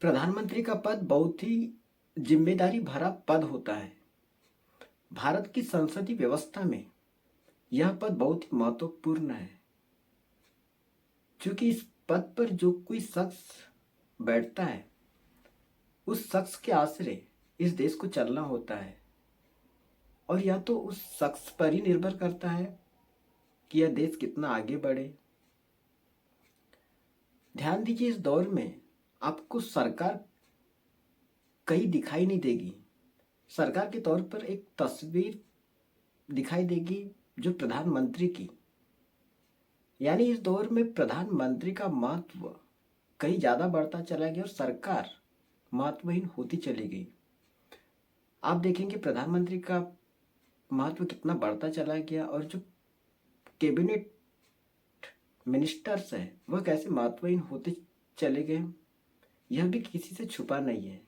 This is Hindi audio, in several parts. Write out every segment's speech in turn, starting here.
प्रधानमंत्री का पद बहुत ही जिम्मेदारी भरा पद होता है। भारत की संसदीय व्यवस्था में यह पद बहुत ही महत्वपूर्ण है, क्योंकि इस पद पर जो कोई शख्स बैठता है उस शख्स के आश्रय इस देश को चलना होता है। और यह तो उस शख्स पर ही निर्भर करता है कि यह देश कितना आगे बढ़े। ध्यान दीजिए, इस दौर में आपको सरकार कहीं दिखाई नहीं देगी। सरकार के तौर पर एक तस्वीर दिखाई देगी जो प्रधानमंत्री की। यानी इस दौर में प्रधानमंत्री का महत्व कहीं ज़्यादा बढ़ता चला गया और सरकार महत्वहीन होती चली गई। आप देखेंगे प्रधानमंत्री का महत्व कितना बढ़ता चला गया और जो कैबिनेट मिनिस्टर्स हैं वह कैसे महत्वहीन होते चले गए, यह भी किसी से छुपा नहीं है।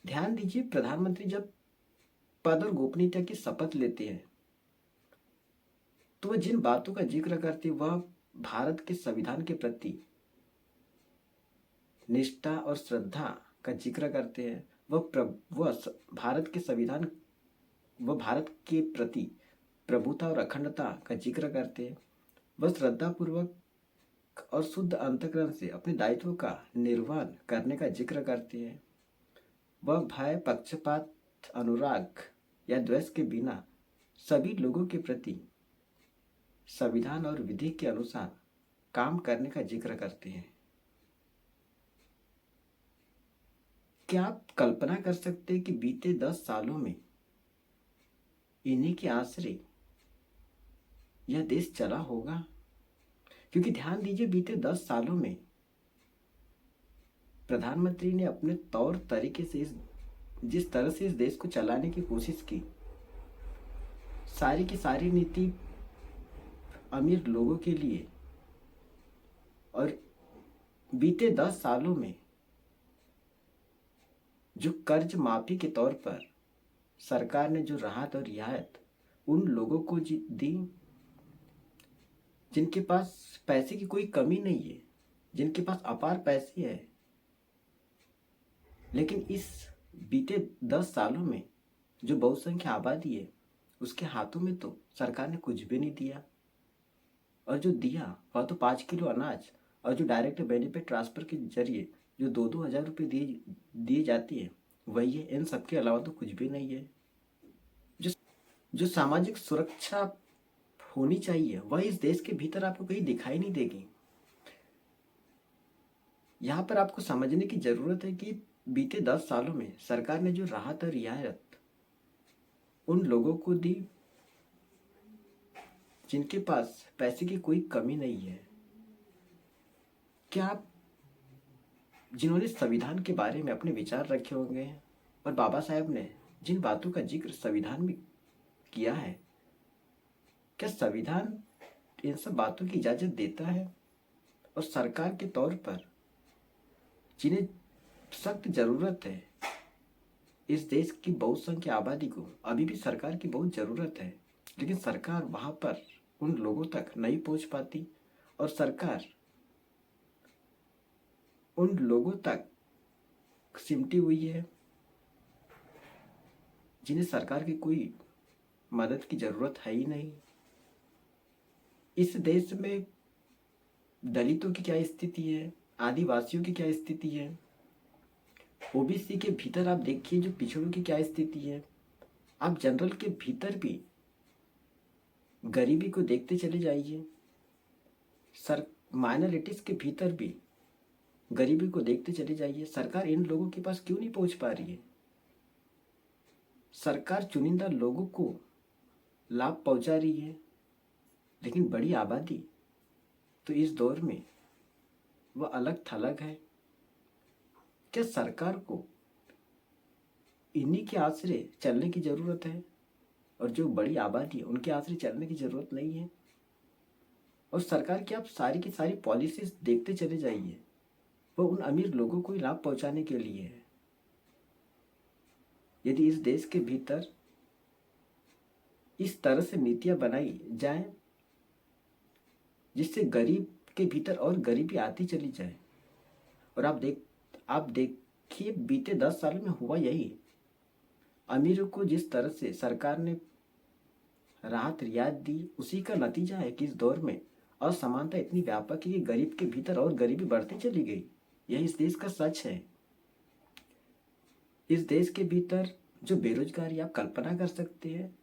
ध्यान दीजिए, प्रधानमंत्री जब पद और गोपनीयता की शपथ लेते हैं तो वह जिन बातों का जिक्र करते हैं वह भारत के संविधान के प्रति निष्ठा और श्रद्धा का जिक्र करते हैं। भारत के संविधान वह भारत के प्रति प्रभुता और अखंडता का जिक्र करते हैं। वह श्रद्धापूर्वक और शुद्ध अंतःकरण से अपने दायित्व का निर्वहन करने का जिक्र करते हैं। वह भय, पक्षपात, अनुराग या द्वेष के बिना सभी लोगों के प्रति संविधान और विधि के अनुसार काम करने का जिक्र करते हैं। क्या आप कल्पना कर सकते हैं कि बीते 10 सालों में इन्हीं के आश्रय यह देश चला होगा? क्योंकि ध्यान दीजिए, बीते 10 सालों में प्रधानमंत्री ने अपने तौर तरीके से जिस तरह से इस देश को चलाने की कोशिश की, सारी की सारी नीति अमीर लोगों के लिए। और बीते 10 सालों में जो कर्ज माफी के तौर पर सरकार ने जो राहत और रियायत उन लोगों को दी जिनके पास पैसे की कोई कमी नहीं है, जिनके पास अपार पैसे है, लेकिन इस बीते 10 सालों में जो बहुसंख्य आबादी है उसके हाथों में तो सरकार ने कुछ भी नहीं दिया। और जो दिया वह तो 5 किलो अनाज और जो डायरेक्ट बेनिफिट ट्रांसफर के जरिए जो 2-2 हज़ार रुपये दिए जाती है वही है। इन सब के अलावा तो कुछ भी नहीं है। जो जो सामाजिक सुरक्षा होनी चाहिए वह इस देश के भीतर आपको कहीं दिखाई नहीं देगी। यहाँ पर आपको समझने की जरूरत है कि बीते 10 सालों में सरकार ने जो राहत और रियायत उन लोगों को दी जिनके पास पैसे की कोई कमी नहीं है। क्या आप जिन्होंने संविधान के बारे में अपने विचार रखे होंगे और बाबा साहेब ने जिन बातों का जिक्र संविधान में किया है, क्या संविधान इन सब बातों की इजाजत देता है? और सरकार के तौर पर जिन्हें सख्त जरूरत है, इस देश की बहुसंख्य आबादी को अभी भी सरकार की बहुत जरूरत है, लेकिन सरकार वहां पर उन लोगों तक नहीं पहुंच पाती और सरकार उन लोगों तक सिमटी हुई है जिन्हें सरकार की कोई मदद की जरूरत है ही नहीं। इस देश में दलितों की क्या स्थिति है, आदिवासियों की क्या स्थिति है, ओबीसी के भीतर आप देखिए जो पिछड़ों की क्या स्थिति है। आप जनरल के भीतर भी गरीबी को देखते चले जाइए। माइनॉरिटीज के भीतर भी गरीबी को देखते चले जाइए। सरकार इन लोगों के पास क्यों नहीं पहुंच पा रही है? सरकार चुनिंदा लोगों को लाभ पहुंचा रही है, लेकिन बड़ी आबादी तो इस दौर में वह अलग थलग है। क्या सरकार को इन्हीं के आश्रय चलने की जरूरत है और जो बड़ी आबादी है उनके आश्रय चलने की जरूरत नहीं है? और सरकार की आप सारी की सारी पॉलिसीज देखते चले जाइए, वो उन अमीर लोगों को लाभ पहुंचाने के लिए है। यदि इस देश के भीतर इस तरह से नीतियां बनाई जाए जिससे गरीब के भीतर और गरीबी आती चली जाए, और आप आप देखिए बीते 10 साल में हुआ यही। अमीरों को जिस तरह से सरकार ने राहत रियायत दी, उसी का नतीजा है कि इस दौर में असमानता इतनी व्यापक है कि गरीब के भीतर और गरीबी बढ़ती चली गई। यह इस देश का सच है। इस देश के भीतर जो बेरोजगारी आप कल्पना कर सकते हैं,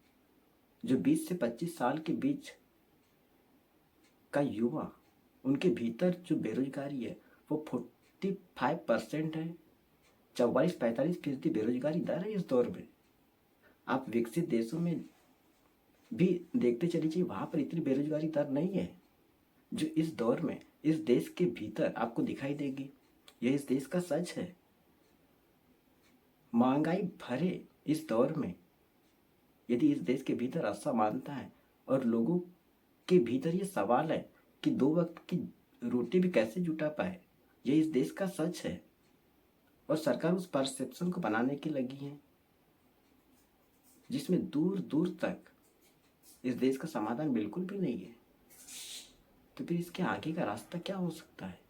जो 20 से 25 साल के बीच का युवा, उनके भीतर जो बेरोजगारी है वो 45% है। 44-45% बेरोजगारी दर है इस दौर में। आप विकसित देशों में भी देखते चलिए, वहां पर इतनी बेरोजगारी दर नहीं है जो इस दौर में इस देश के भीतर आपको दिखाई देगी। यह इस देश का सच है। महंगाई भरे इस दौर में यदि इस देश के भीतर असमानता है और लोगों के भीतर ये सवाल है कि 2 वक्त की रोटी भी कैसे जुटा पाए, यह इस देश का सच है। और सरकार उस परसेप्शन को बनाने की लगी है जिसमें दूर दूर तक इस देश का समाधान बिल्कुल भी नहीं है। तो फिर इसके आगे का रास्ता क्या हो सकता है?